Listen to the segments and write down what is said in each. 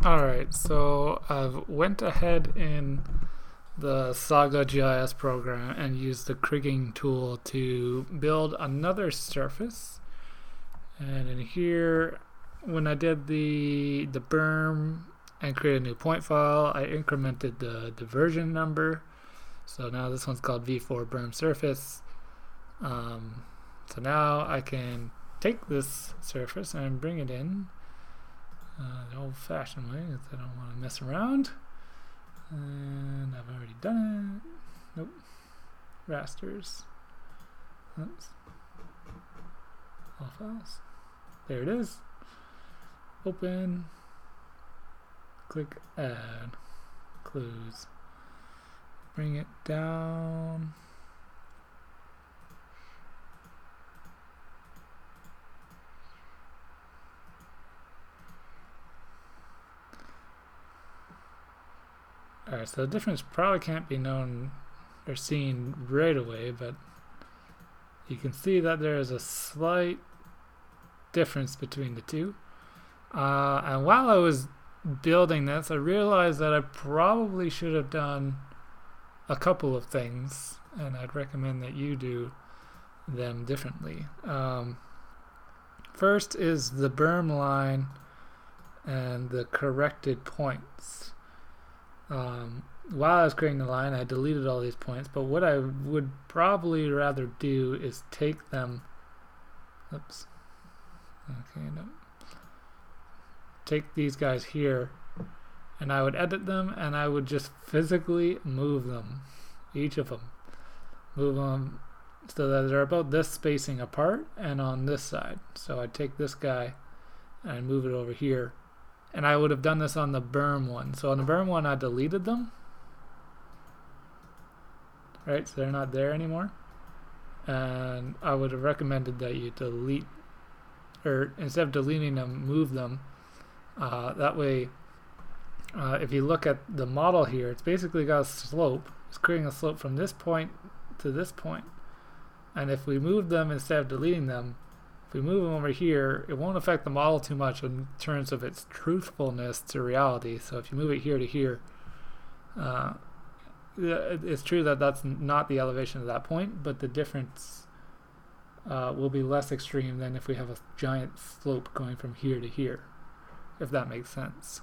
Alright, so I've went ahead in the Saga GIS program and used the kriging tool to build another surface. And in here, when I did the berm and created a new point file, I incremented the version number. So now this one's called v4 berm surface. So now I can take this surface and bring it in the old-fashioned way, because I don't want to mess around. And I've already done it. Nope. Rasters. Oops. All files. There it is. Open. Click Add. Close. Bring it down. Alright, so the difference probably can't be known or seen right away, but you can see that there is a slight difference between the two. And while I was building this, I realized that I probably should have done a couple of things, and I'd recommend that you do them differently. First is the berm line and the corrected points. While I was creating the line, I deleted all these points, but what I would probably rather do is take them, take these guys here, and I would edit them, and I would just physically move them, each of them, move them so that they're about this spacing apart and on this side. So I'd take this guy and move it over here. And I would have done this on the berm one. So on the berm one, I deleted them. Right, so they're not there anymore. And I would have recommended that you delete, or instead of deleting them, move them. That way, if you look at the model here, it's basically got a slope. It's creating a slope from this point to this point. And if we move them instead of deleting them, if we move them over here, it won't affect the model too much in terms of its truthfulness to reality. So if you move it here to here, it's true that that's not the elevation at that point, but the difference will be less extreme than if we have a giant slope going from here to here, if that makes sense.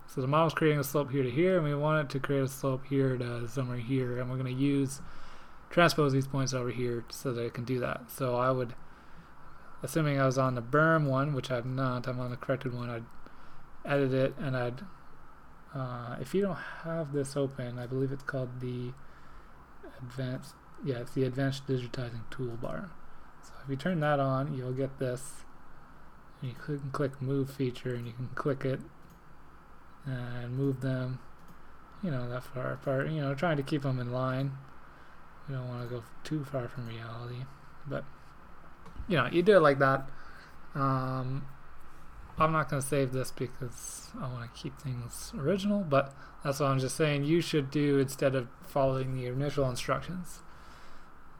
So the model's creating a slope here to here, and we want it to create a slope here to somewhere here, and we're going to transpose these points over here so that it can do that. So I would, assuming I was on the berm one, which I'm not, I'm on the corrected one, I'd edit it, and I'd, if you don't have this open, I believe it's called the advanced, it's the advanced digitizing toolbar. So if you turn that on, you'll get this, and you can click move feature, and you can click it, and move them, that far apart, trying to keep them in line. We don't want to go too far from reality, but you do it like that. I'm not going to save this because I want to keep things original, but that's what I'm just saying you should do instead of following the initial instructions.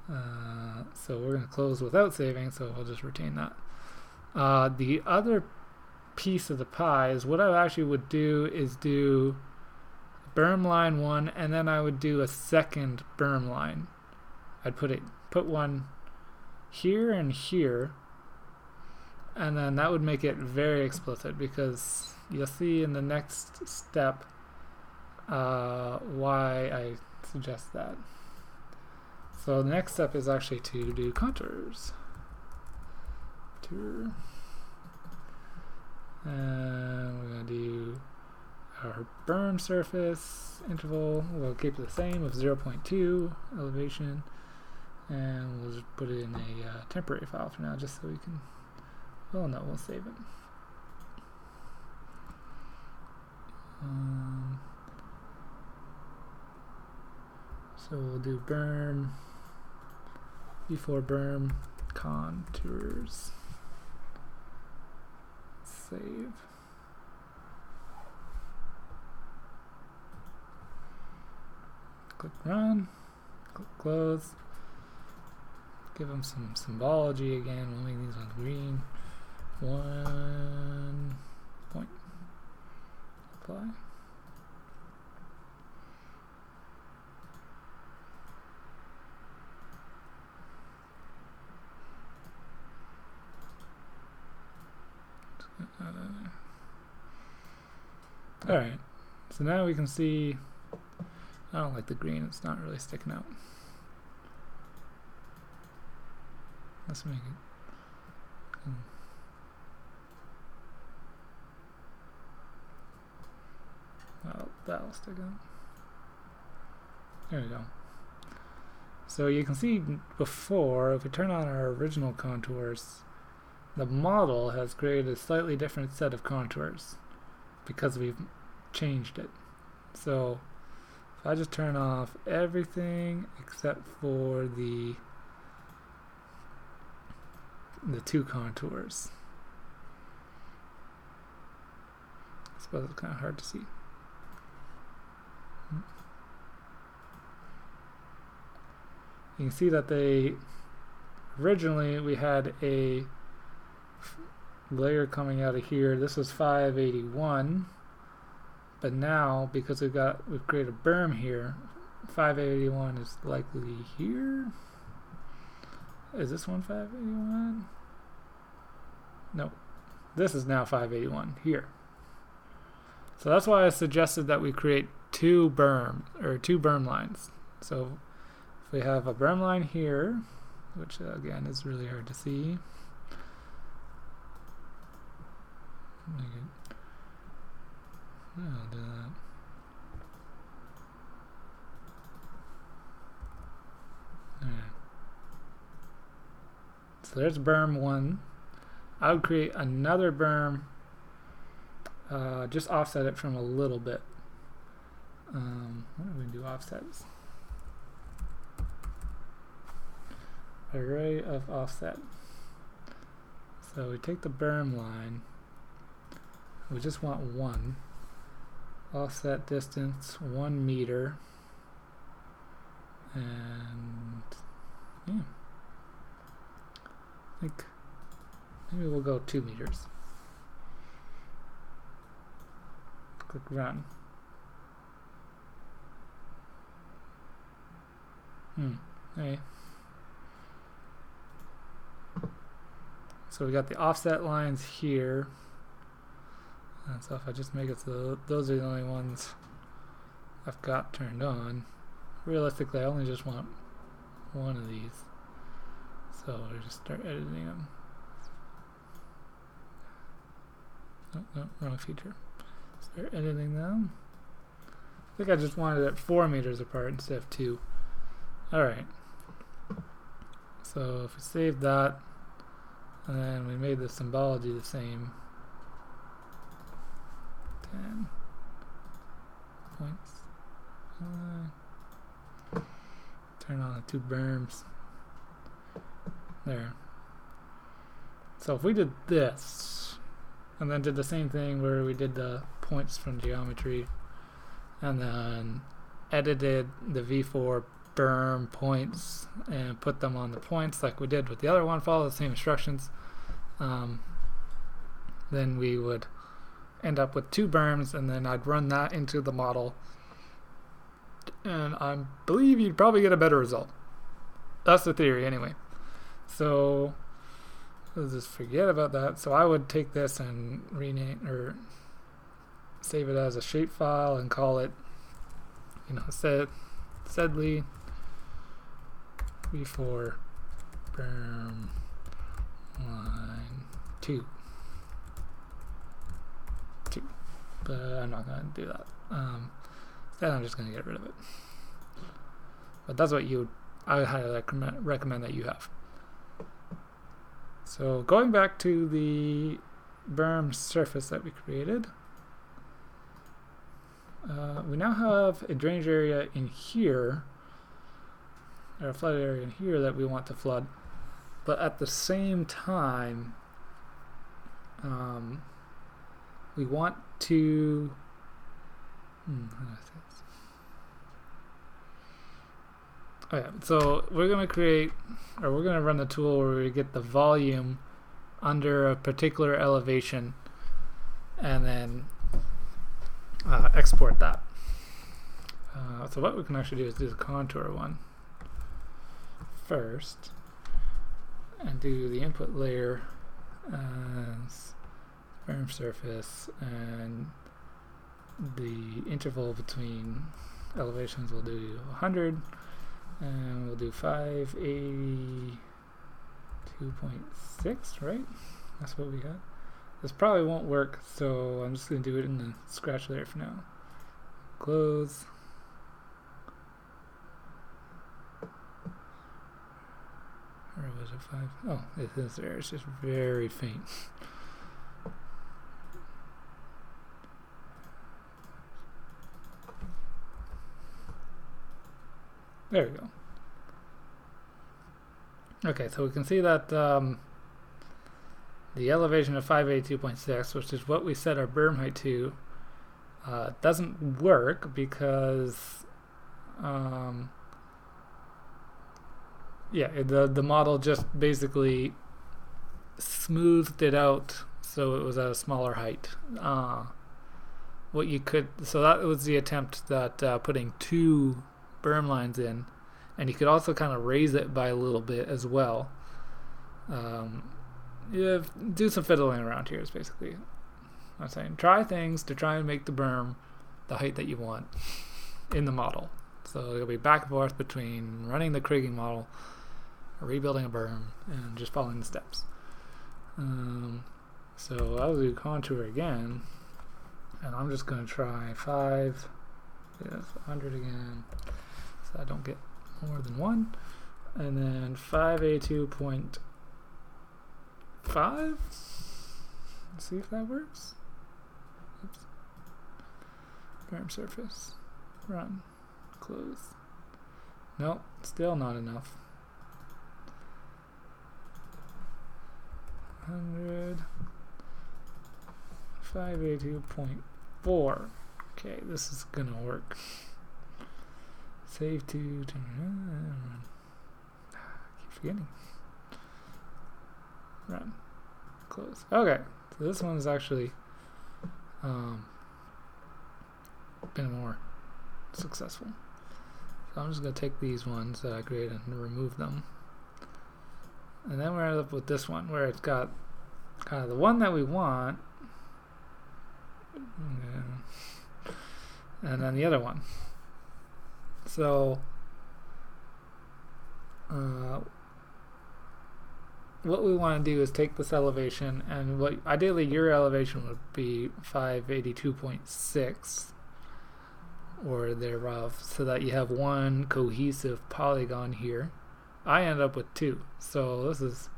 So we're going to close without saving, so we'll just retain that. The other piece of the pie is what I actually would do is do berm line 1, and then I would do a second berm line. I'd put one here and here, and then that would make it very explicit, because you'll see in the next step why I suggest that. So the next step is actually to do contours. And we're going to do our berm surface interval. We'll keep it the same with 0.2 elevation, and we'll just put it in a temporary file for now, just so we can, we'll save it. So we'll do berm, before berm, contours, save. Click run, click close. Give them some symbology again. We'll make these ones green. 1 point. apply. Alright, so now we can see, I don't like the green, it's not really sticking out. Let's make it. Well, that'll stick out. There we go. So you can see before, if we turn on our original contours, the model has created a slightly different set of contours because we've changed it. So if I just turn off everything except for the two contours. I suppose it's kind of hard to see. You can see that originally we had a layer coming out of here. This was 581, but now because we've created a berm here, 581 is likely here. Is this one 581? No, this is now 581 here. So that's why I suggested that we create two berm lines. So if we have a berm line here, which again is really hard to see. I'll do that. Alright. So there's berm 1. I would create another berm, just offset it from a little bit. What are we going to do offsets? Array of offset. So we take the berm line, we just want 1. Offset distance 1 meter, and yeah, I think maybe we'll go 2 meters. Click run. Hey. So we got the offset lines here. And so if I just make it so those are the only ones I've got turned on. Realistically, I only just want one of these. So I'll just start editing them. No, wrong feature. Start editing them. I think I just wanted it 4 meters apart instead of 2. Alright. So if we save that, and then we made the symbology the same. 10 points. Turn on the 2 berms. There. So if we did this, and then did the same thing where we did the points from geometry, and then edited the V4 berm points and put them on the points like we did with the other one, follow the same instructions, then we would end up with 2 berms, and then I'd run that into the model, and I believe you'd probably get a better result. That's the theory anyway. So let's just forget about that. So I would take this and rename or save it as a shapefile and call it, Sedley V4 berm line 2. But I'm not going to do that. Instead, I'm just going to get rid of it. But that's what I would highly recommend that you have. So going back to the berm surface that we created, we now have a drainage area in here, or a flood area in here that we want to flood. But at the same time, we want to so we're going to run the tool where we get the volume under a particular elevation, and then export that. So what we can actually do is do the contour one first and do the input layer as berm surface, and the interval between elevations we'll do 100, and we'll do 582.6, right? That's what we got. This probably won't work, so I'm just going to do it in the scratch layer for now. Close. Or was it 5? Oh, it is there. It's just very faint. There we go. Okay, so we can see that the elevation of 582.6, which is what we set our berm height to, doesn't work because the model just basically smoothed it out so it was at a smaller height. So that was the attempt that putting two berm lines in, and you could also kind of raise it by a little bit as well. Do some fiddling around here is basically what I'm saying. Try things to try and make the berm the height that you want in the model. So you'll be back and forth between running the Kriging model, rebuilding a berm, and just following the steps. So I'll do contour again, and I'm just going to try 100 again, so I don't get more than one, and then 5A2.5. Let's see if that works. Oops. Berm surface, run, close. Nope, still not enough. 100, 5A2.4. Okay, this is gonna work. Save to keep forgetting. Run, close. Okay, so this one's actually been more successful. So I'm just gonna take these ones that I created and remove them. And then we're up with this one where it's got kind of the one that we want, and then the other one. So what we want to do is take this elevation, and what ideally your elevation would be 582.6 or thereof, so that you have one cohesive polygon here. I end up with two, so this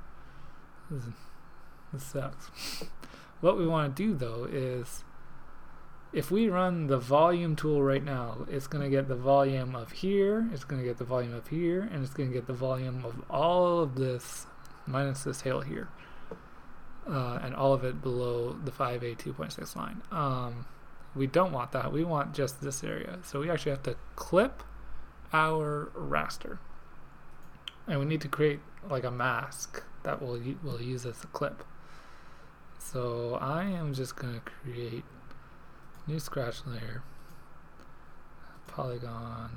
sucks. What we want to do though is, if we run the volume tool right now, it's going to get the volume of here, it's going to get the volume of here, and it's going to get the volume of all of this minus this tail here, and all of it below the 5A2.6 line. We don't want that. We want just this area. So we actually have to clip our raster. And we need to create like a mask that we'll use as a clip. So I am just going to create new scratch layer, polygon,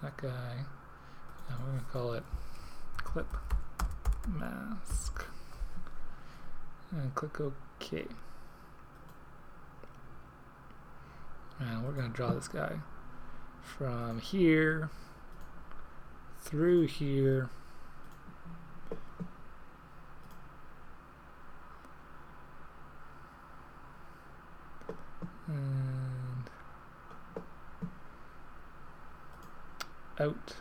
that guy, and we're going to call it clip mask, and click OK. And we're going to draw this guy from here through here and out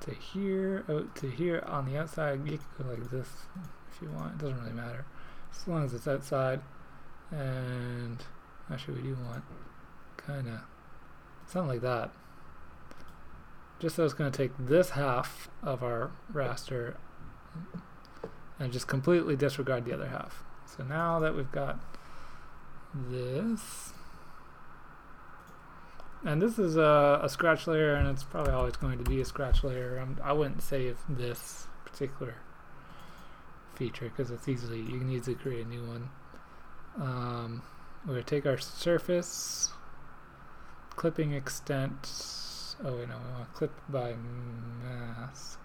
to here, out to here. On the outside you can go like this if you want, it doesn't really matter as long as it's outside. And actually we do want kind of something like that, just so it's going to take this half of our raster and just completely disregard the other half. So now that we've got this, and this is a scratch layer, and it's probably always going to be a scratch layer. I wouldn't save this particular feature because it's you can easily create a new one. We're going to take our surface, clipping extent. Oh wait, no, we want clip by mask.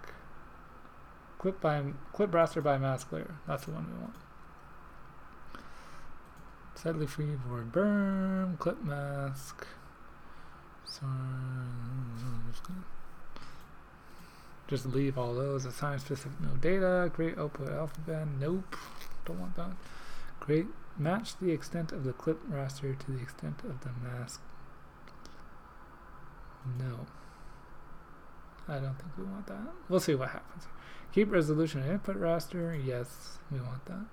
Clip raster by mask layer. That's the one we want. Sedley freeboard berm, clip mask. So just leave all those. Assign specific no data. Create output alphabet. Nope, don't want that. Create match the extent of the clip raster to the extent of the mask. No, I don't think we want that. We'll see what happens. Keep resolution and input raster. Yes, we want that.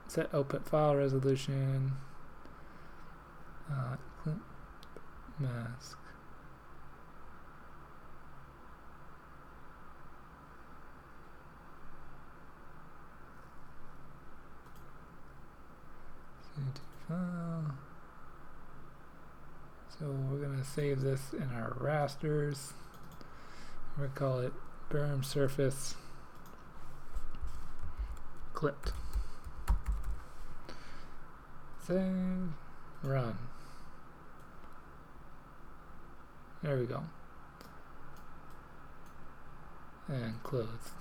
Set output file resolution. Clip mask. File. So we're going to save this in our rasters. We're going to call it berm surface clipped. Save, run. There we go. And close.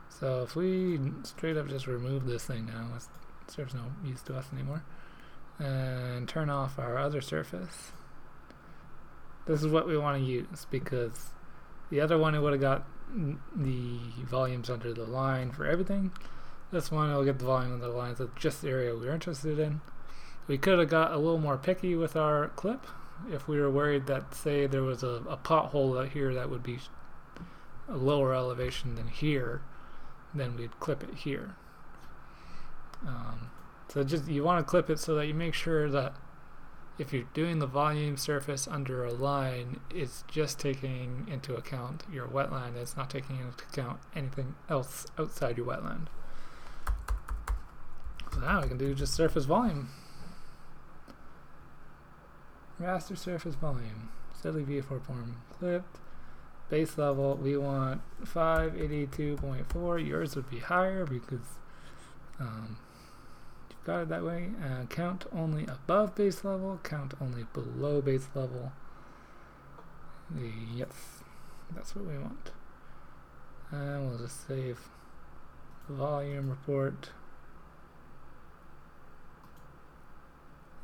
So if we straight up just remove this thing now, it serves no use to us anymore, and turn off our other surface, this is what we want to use, because the other one it would have got the volumes under the line for everything. This one will get the volume under the lines of just the area we're interested in. We could have got a little more picky with our clip if we were worried that, say, there was a pothole out here that would be a lower elevation than here, then we'd clip it here. So just you want to clip it so that you make sure that if you're doing the volume surface under a line, it's just taking into account your wetland. It's not taking into account anything else outside your wetland. So now we can do just surface volume. Raster surface volume. Sedley V4 form clipped. Base level, we want 582.4. Yours would be higher because you've got it that way. Count only above base level, count only below base level. Yes, that's what we want. And we'll just save the volume report.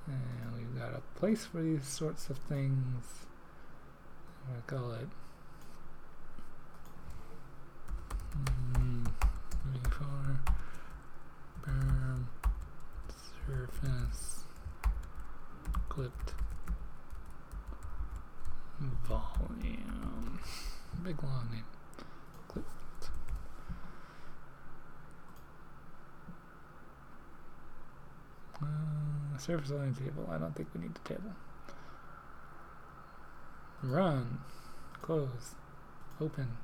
And we've got a place for these sorts of things. I'm going to call it V4 berm surface clipped volume. Big long name. Clipped. Surface volume table. I don't think we need the table. Run. Close. Open.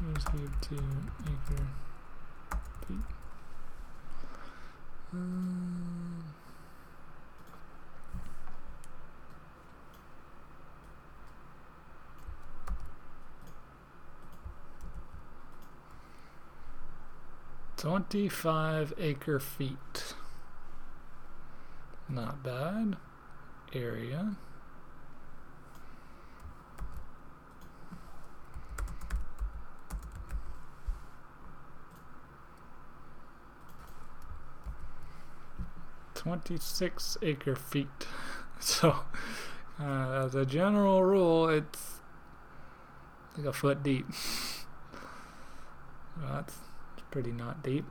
Meters cubed to acre feet. 25 acre feet. Not bad. Area. "26 acre feet." So, as a general rule, it's like a foot deep. Well, that's pretty not deep.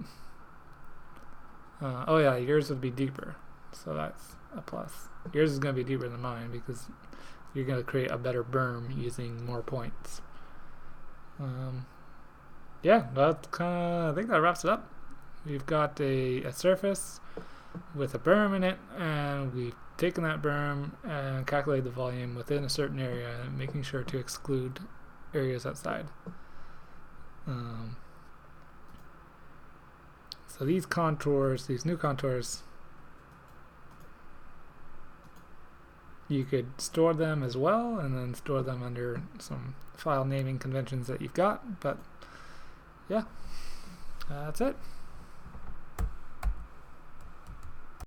Oh yeah, yours would be deeper, so that's a plus. Yours is going to be deeper than mine because you're going to create a better berm using more points. Yeah, that's I think that wraps it up. We've got a surface with a berm in it, and we've taken that berm and calculated the volume within a certain area, and making sure to exclude areas outside. So these contours, these new contours, you could store them as well, and then store them under some file naming conventions that you've got. But yeah, that's it.